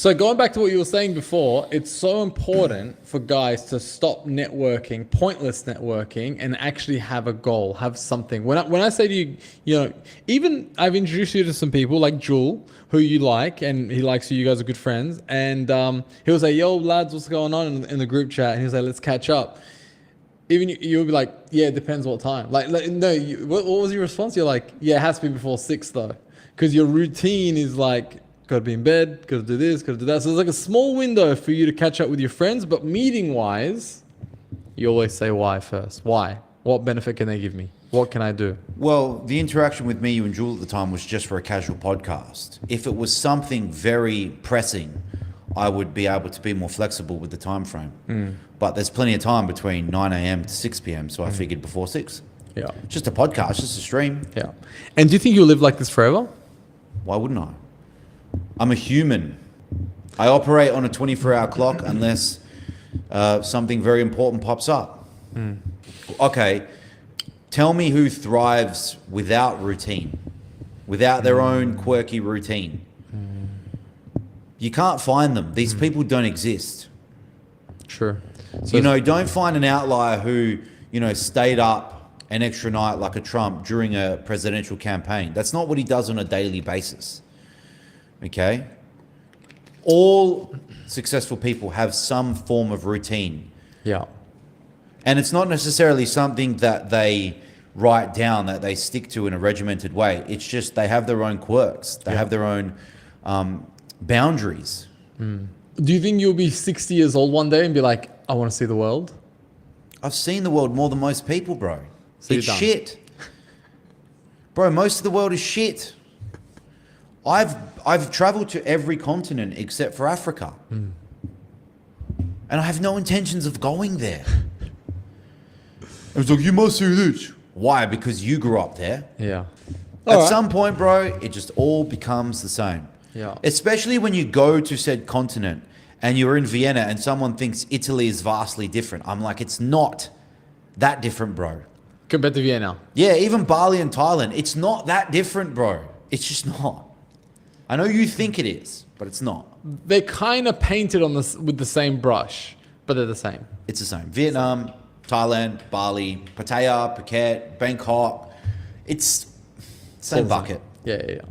So going back to what you were saying before, it's so important for guys to stop networking, pointless networking, and actually have a goal, have something. When I say to you, even I've introduced you to some people like Jewel, who you like, and he likes you. You guys are good friends, and he'll say, "Yo, lads, what's going on?" in the group chat, and he'll say, "Let's catch up." Even you'll be like, "Yeah, it depends what time." No, what was your response? You're like, "Yeah, it has to be before 6 though," because your routine is like, gotta be in bed, gotta do this, gotta do that. So there's like a small window for you to catch up with your friends, but meeting wise, you always say why first. Why? What benefit can they give me? What can I do? Well, the interaction with me, you and Jewel at the time was just for a casual podcast. If it was something very pressing, I would be able to be more flexible with the time frame. But there's plenty of time between 9 a.m. to 6 p.m. So I figured before 6. Yeah. Just a podcast, just a stream. Yeah. And do you think you'll live like this forever? Why wouldn't I? I'm a human. I operate on a 24-hour clock unless something very important pops up. Okay, tell me who thrives without routine, without their own quirky routine. You can't find them. These people don't exist. Sure. So Don't find an outlier who, stayed up an extra night like a Trump during a presidential campaign. That's not what he does on a daily basis. Okay? All successful people have some form of routine. yeah. And it's not necessarily something that they write down, that they stick to in a regimented way. It's just they have their own quirks. They have their own boundaries. Do you think you'll be 60 years old one day and be like, I want to see the world? I've seen the world more than most people, bro. So It's you're done. shit. Bro, most of the world is shit. I've traveled to every continent except for Africa. And I have no intentions of going there. I was like, you must do this. Why? Because you grew up there. Yeah. At some point, bro, it just all becomes the same. Yeah. Especially when you go to said continent and you're in Vienna and someone thinks Italy is vastly different. I'm like, it's not that different, bro. Compared to Vienna. Yeah, even Bali and Thailand, it's not that different, bro. It's just not. I know you think it is, but it's not. They're kind of painted on this with the same brush, but they're the same. It's the same. Vietnam, Thailand, Bali, Pattaya, Phuket, Bangkok. It's same bucket. Yeah, yeah, yeah.